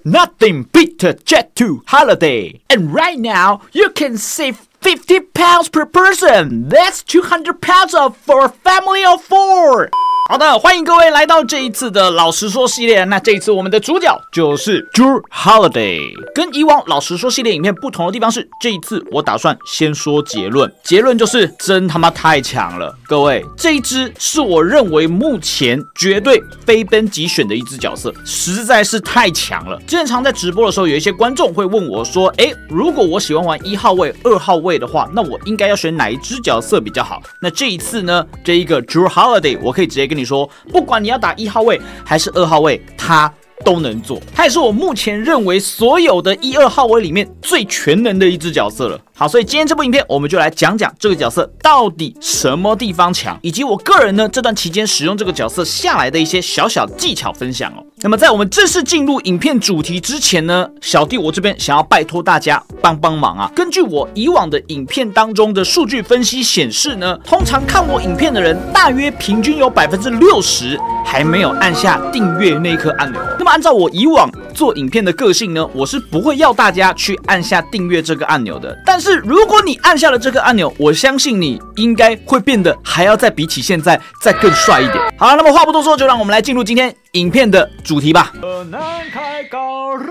Nothing beat Jet 2 holiday. And right now, you can save 50 pounds per person. That's 200 pounds for a family of 4. 好的，欢迎各位来到这一次的老實說系列。那這一次我們的主角就是 Drew Holiday。跟以往老實說系列影片不同的地方是，這一次我打算先說結論。結論就是真他媽太強了，各位，這一支是我認為目前絕對非編輯選的一支角色，實在是太強了。之前常在直播的時候，有一些觀眾會問我說，如果我喜歡玩1號位、2號位的話，那我應該要選哪一支角色比較好？那這一次呢，這一個 Drew Holiday， 我可以直接跟你說，不管你要打1號位還是2號位，他都能做。他也是我目前認為所有的1、2號位裡面最全能的一支角色了。好，所以今天這部影片我們就來講講這個角色到底什麼地方強，以及我個人呢這段期間使用這個角色下來的一些小小技巧分享哦。那麼在我們正式進入影片主題之前呢，小弟我這邊想要拜托大家幫忙啊！根據我以往的影片當中的數據分析顯示呢，通常看我影片的人大約平均有60%還沒有按下訂閱那顆按鈕。那麼按照我以往做影片的個性呢，我是不會要大家去按下訂閱這個按鈕的。但是如果你按下了這個按鈕，我相信你應該會變得還要再比起現在再更帥一點。好了，那麼話不多說，就讓我們來進入今天影片的主題吧。難開高了，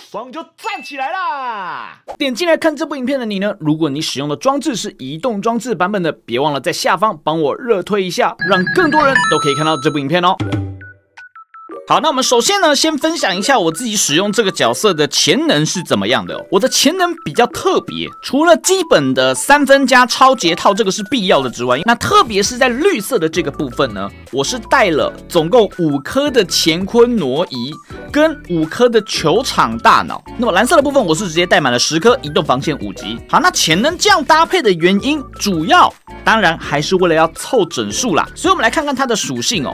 爽就站起來啦！點進來看這部影片的你呢，如果你使用的裝置是移動裝置版本的，別忘了在下方幫我熱推一下，讓更多人都可以看到這部影片哦。好，那我們首先呢，先分享一下我自己使用這個角色的潛能是怎麼樣的。我的潛能比較特別，除了基本的3分加超節套這個是必要的之外，那特別是在綠色的這個部分呢，我是帶了總共5顆的乾坤挪移跟5顆的球場大腦。那麼藍色的部分我是直接帶滿了10顆移動防線5級。好，那潛能這樣搭配的原因，主要當然還是為了要湊整數啦。所以我們來看看它的屬性哦。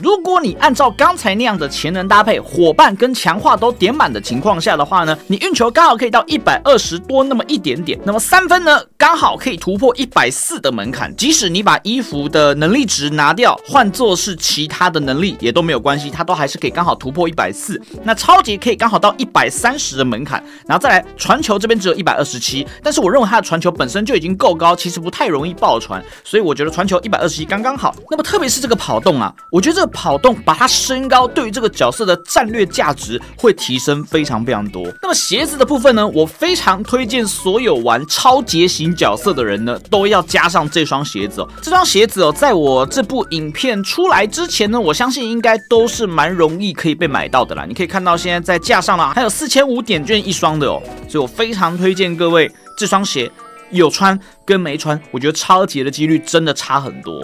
如果你按照剛才那樣的潛能搭配，夥伴跟強化都點滿的情況下的話呢，你運球剛好可以到120多那麼一點點。那麼3分呢，剛好可以突破140的門檻。即使你把衣服的能力值拿掉，換作是其他的能力也都沒有關係，它都還是可以剛好突破140。那超級可以剛好到130的門檻，然後再來傳球這邊只有127，但是我認為它的傳球本身就已經夠高，其實不太容易爆傳，所以我覺得傳球127剛剛好。那麼特別是這個跑動啊，我覺得這個跑動把它升高，對於這個角色的戰略價值會提升非常非常多。那麼鞋子的部分呢，我非常推薦所有玩超節型角色的人呢，都要加上這雙鞋子哦。這雙鞋子哦，在我這部影片出來之前呢，我相信應該都是蠻容易可以被買到的啦。你可以看到現在在架上啦，還有4500點券一雙的哦，所以我非常推薦各位這雙鞋有穿跟沒穿，我覺得超節的幾率真的差很多。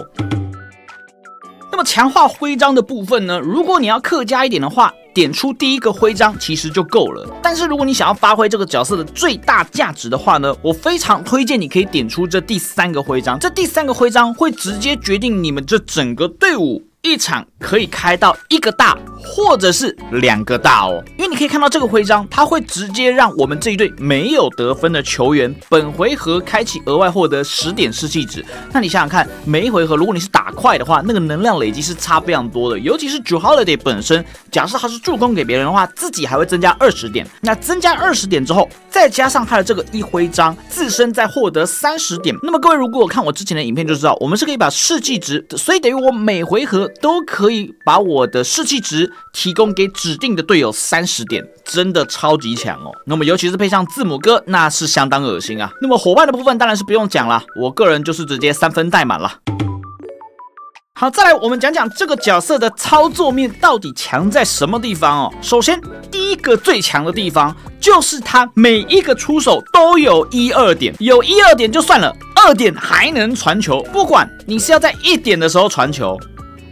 那麼強化徽章的部分呢，如果你要客家一點的話，點出第一個徽章其實就夠了。但是如果你想要發揮這個角色的最大價值的話呢，我非常推薦你可以點出這第3個徽章。這第3個徽章會直接決定你們這整個隊伍一場可以開到1個大或者是2個大哦。因為你可以看到這個徽章，它會直接讓我們這一隊沒有得分的球員本回合開啟額外獲得10點士氣值。那你想想看，每一回合如果你是打快的話，那個能量累積是差非常多的。尤其是 Drew Holiday 本身，假設他是助攻給別人的話，自己還會增加20點。那增加20點之後，再加上他的這個1徽章，自身再獲得30點。那麼各位如果有看我之前的影片就知道，我們是可以把士氣值，所以等於我每回合都可以把我的士氣值提供給指定的隊友30點，真的超級強哦。那麼尤其是配上字母哥，那是相當惡心啊。那麼夥伴的部分當然是不用講了，我個人就是直接3分帶滿了。好，再來我們講講這個角色的操作面到底強在什麼地方哦。首先，第一個最強的地方就是他每一個出手都有1-2點，有1-2點就算了，2點還能傳球，不管你是要在1點的時候傳球，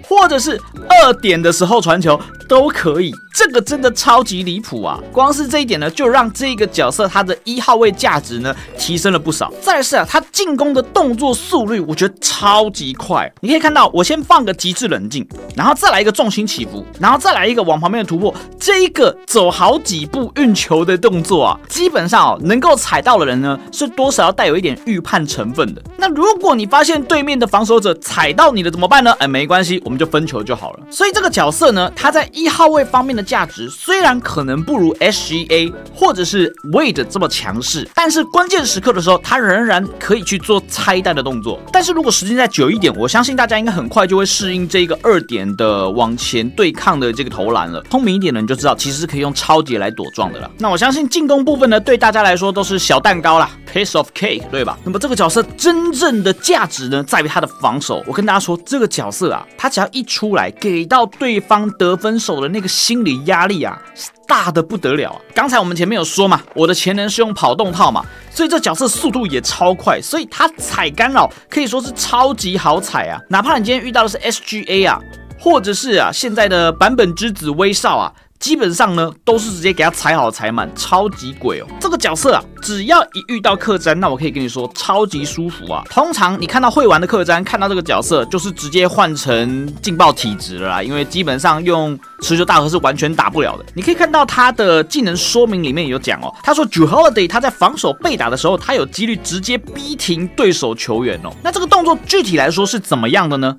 或者是2點的時候傳球都可以。這個真的超級離譜啊！光是這一點呢，就讓這個角色他的1號位價值呢提升了不少。再來是啊，他進攻的動作速率，我覺得超級快。你可以看到，我先放個極致冷靜，然後再來一個重心起伏，然後再來一個往旁邊的突破。這一個走好幾步運球的動作啊，基本上哦，能夠踩到的人呢，是多少要帶有一點預判成分的。那如果你發現對面的防守者踩到你的怎麼辦呢？沒關係，我們就分球就好了。所以這個角色呢，他在1號位方面的價值雖然可能不如 SGA 或者是 Wade 這麼強勢，但是關鍵時刻的時候，他仍然可以去做拆彈的動作。但是如果時間再久一點，我相信大家應該很快就會適應這個2點的往前對抗的這個投籃了。聰明一點的人就知道，其實是可以用超節來躲撞的啦。那我相信進攻部分呢，對大家來說都是小蛋糕啦 ，piece of cake， 對吧？那麼這個角色真正的價值呢，在於他的防守。我跟大家說，這個角色啊，他只要一出來，給到對方得分手的那個心理壓力啊，是大的不得了啊。剛才我们前面有說嘛，我的前能是用跑動套嘛，所以這角色速度也超快，所以他踩干擾可以說是超級好踩啊。哪怕你今天遇到的是 SGA 啊，或者是現在的版本之子威少啊，基本上呢都是直接給他踩好踩滿，超級鬼哦。這個角色啊，只要一遇到客氈，那我可以跟你說超級舒服啊。通常你看到會玩的客氈，看到這個角色就是直接換成勁爆體質了啦，因為基本上用持球大盒是完全打不了的。你可以看到他的技能說明裡面有講哦，他說 Jrue Holiday 他在防守被打的時候，他有幾率直接逼停對手球員哦。那這個動作具體來說是怎麼樣的呢？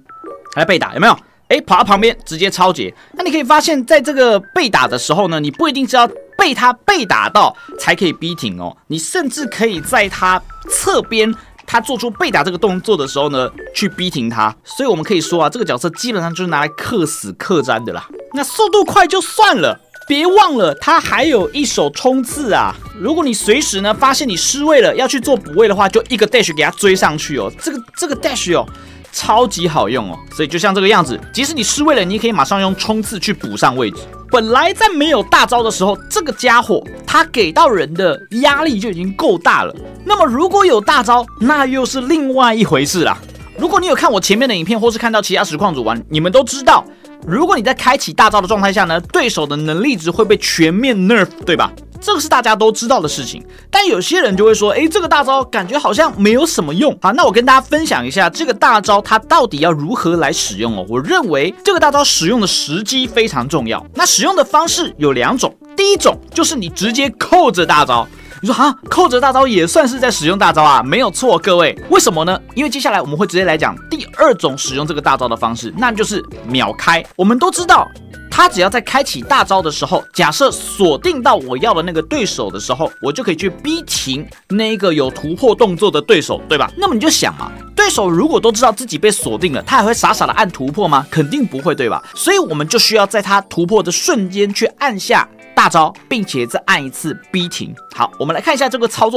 還被打有沒有？跑到旁邊直接抄截。那你可以發現，在這個被打的時候呢，你不一定是要被他被打到才可以逼停哦，你甚至可以在他側邊，他做出被打這個動作的時候呢，去逼停他。所以我們可以說啊，這個角色基本上就是拿來克死客氈的啦。那速度快就算了，別忘了他還有一手衝刺啊！如果你隨時呢發現你失位了，要去做補位的話，就一個 dash 給他追上去哦。這個 dash 哦，超級好用哦，所以就像這個樣子，即使你失位了，你也可以馬上用衝刺去補上位置。本來在沒有大招的時候，這個家伙他給到人的壓力就已經夠大了。那麼如果有大招，那又是另外一回事啦。如果你有看我前面的影片，或是看到其他實況主玩，你們都知道，如果你在開啟大招的狀態下呢，對手的能力值會被全面 nerf， 對吧？這個是大家都知道的事情，但有些人就會說，這個大招感覺好像沒有什麼用。好，那我跟大家分享一下這個大招它到底要如何來使用哦。我認為這個大招使用的時機非常重要。那使用的方式有2種，第一種就是你直接扣着大招。你說哈，扣着大招也算是在使用大招啊？沒有錯，各位，為什麼呢？因為接下來我們會直接來講第2種使用這個大招的方式，那就是秒開。我們都知道，他只要在開啟大招的時候，假設鎖定到我要的那個對手的時候，我就可以去逼停那個有突破動作的對手，对吧？那麼你就想嘛，對手如果都知道自己被鎖定了，他還會傻傻的按突破嗎？肯定不會，對吧？所以我們就需要在他突破的瞬間去按下大招，並且再按一次逼停。好，我們來看一下這個操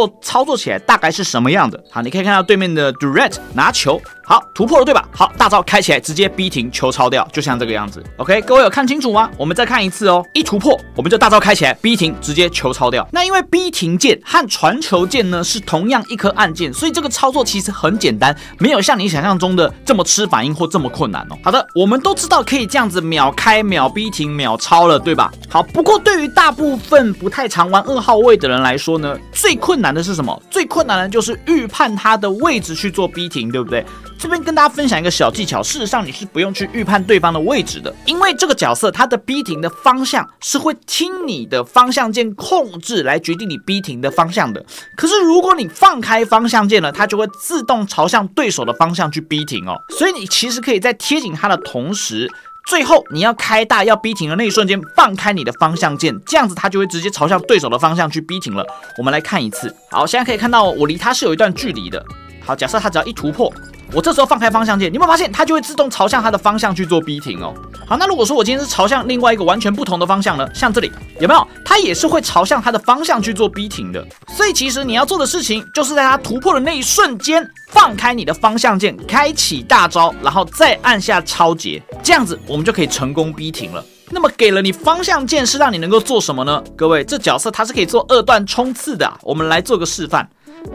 作起來大概是什麼樣的。好，你可以看到對面的 Durant 拿球，好，突破了，對吧？好，大招開起來，直接逼停，球抄掉，就像這個樣子。OK， 各位有看清楚嗎？我們再看一次哦。一突破，我們就大招開起來，逼停，直接球抄掉。那因为逼停鍵和傳球鍵呢是同樣一顆按鍵，所以這個操作其實很簡單，沒有像你想象中的這麼吃反應或這麼困難哦。好的，我們都知道可以這樣子秒開、秒逼停、秒抄了，對吧？好，不過對於大部分不太常玩2號位的人來說呢，最困難的是什麼？最困難的就是預判他的位置去做逼停，對不對？這邊跟大家分享一個小技巧，事實上你是不用去預判對方的位置的，因為這個角色他的逼停的方向是會聽你的方向鍵控制來決定你逼停的方向的。可是如果你放開方向鍵了，它就會自動朝向對手的方向去逼停哦。所以你其實可以在貼緊它的同時，最後你要開大要逼停的那一瞬間放開你的方向鍵，這樣子它就會直接朝向對手的方向去逼停了。我們來看一次，好，現在可以看到我離他是有一段距離的。好，假設他只要一突破，我這時候放開方向鍵，你有沒有發現它就會自動朝向它的方向去做逼停哦？好，那如果說我今天是朝向另外一個完全不同的方向呢？像這裡有沒有？它也是會朝向它的方向去做逼停的。所以其實你要做的事情就是在它突破的那一瞬間放開你的方向鍵，開啟大招，然後再按下抄截，這樣子我們就可以成功逼停了。那麼給了你方向鍵是讓你能夠做什麼呢？各位，這角色它是可以做2段衝刺的啊。我們來做個示範，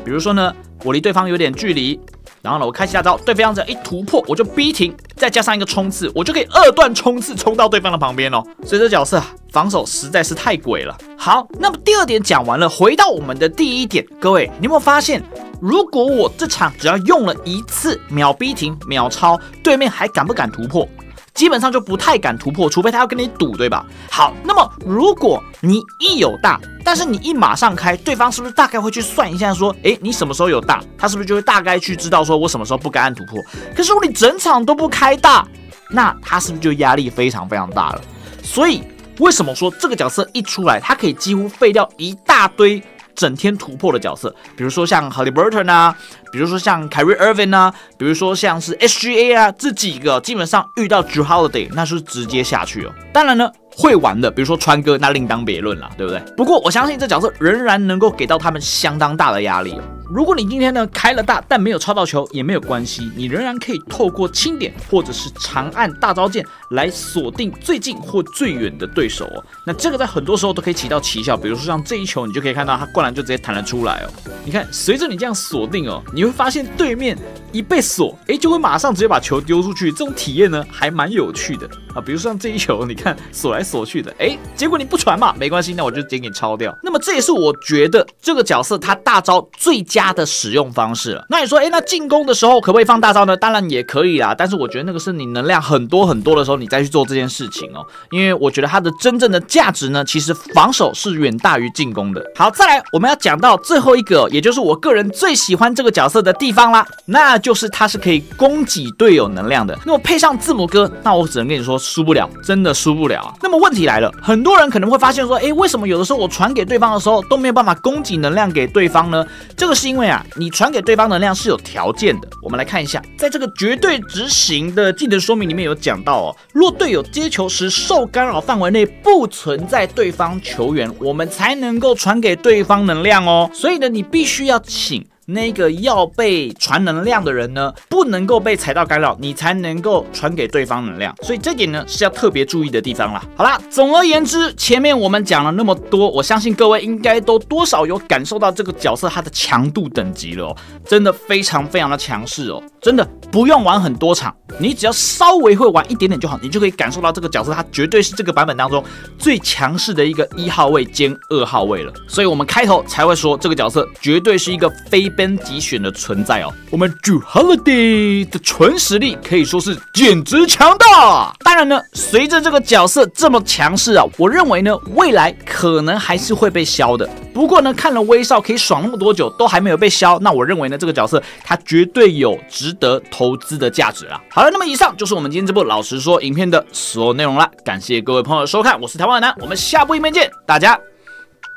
比如說呢，我離對方有點距離，然後呢，我開啟大招，對方只要一突破，我就逼停，再加上一個衝刺，我就可以2段衝刺衝到對方的旁邊哦。所以這角色防守實在是太鬼了。好，那麼第2點講完了，回到我們的第1點，各位，你有沒有發現，如果我這場只要用了1次秒逼停、秒抄，對面還敢不敢突破？基本上就不太敢突破，除非他要跟你賭，對吧？好，那麼如果你一有大，但是你一馬上開，對方是不是大概會去算一下說，你什麼時候有大？他是不是就會大概去知道說我什麼時候不該按突破？可是如果你整場都不開大，那他是不是就壓力非常非常大了？所以為什麼說這個角色一出來，他可以幾乎廢掉一大堆整天突破的角色，比如說像 Haliburton 啊，比如說像 Kyrie Irving 啊，比如說像是 SGA 啊，這幾個基本上遇到 Jrue Holiday 那是直接下去哦。當然呢，會玩的，比如說川哥，那另當別論啦，對不對？不過我相信這角色仍然能夠給到他們相當大的壓力哦。如果你今天呢開了大，但沒有抄到球也沒有關係，你仍然可以透過清點或者是長按大招鍵來鎖定最近或最遠的對手哦。那這個在很多時候都可以起到奇效，比如說像這一球，你就可以看到他灌籃就直接彈了出來哦。你看，隨着你這樣鎖定哦，你會發現對面一被鎖，就會馬上直接把球丟出去，這種體驗呢還蠻有趣的啊。比如說像這一球，你看鎖來鎖去的，結果你不傳嘛，沒關係，那我就直接給你抄掉。那麼這也是我覺得這個角色他大招最佳的使用方式了。那你說，那進攻的時候可不可以放大招呢？當然也可以啦，但是我覺得那個是你能量很多很多的時候，你再去做這件事情哦。因為我覺得它的真正的價值呢，其實防守是遠大於進攻的。好，再來我們要講到最後一個，也就是我個人最喜歡這個角色的地方啦，那就是它是可以供給隊友能量的。那麼配上字母哥，那我只能跟你說輸不了，真的輸不了啊。那麼問題來了，很多人可能會發現說，為什麼有的時候我傳給對方的時候都沒有辦法供給能量給對方呢？這個是因為你傳給對方能量是有條件的。我們來看一下，在這個絕對執行的技能說明裡面有講到哦，若隊友接球時受干擾範圍內不存在對方球員，我們才能夠傳給對方能量哦。所以呢，你必須要請那個要被傳能量的人呢，不能夠被踩到干擾，你才能夠傳給對方能量。所以這點呢是要特別注意的地方啦。好啦，總而言之，前面我們講了那麼多，我相信各位應該都多少有感受到這個角色它的強度等級了哦，真的非常非常的強勢哦，真的不用玩很多場，你只要稍微會玩一點點就好，你就可以感受到這個角色它絕對是這個版本當中最強勢的一個1號位兼2號位了。所以我們開頭才會說這個角色絕對是一個非邊即選的存在哦。我們 Jrue Holiday 的純實力可以說是簡直強大。當然呢，隨着這個角色這麼強勢啊，我認為呢，未來可能還是會被消的。不過呢，看了威少可以爽那麼多久都還沒有被消，那我認為呢，這個角色它絕對有值得投資的價值啦。好了，那麼以上就是我們今天這部老實說影片的所有內容啦。感謝各位朋友的收看，我是台灣的南，我們下部影片見，大家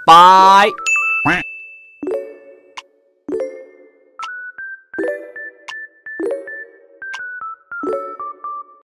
拜。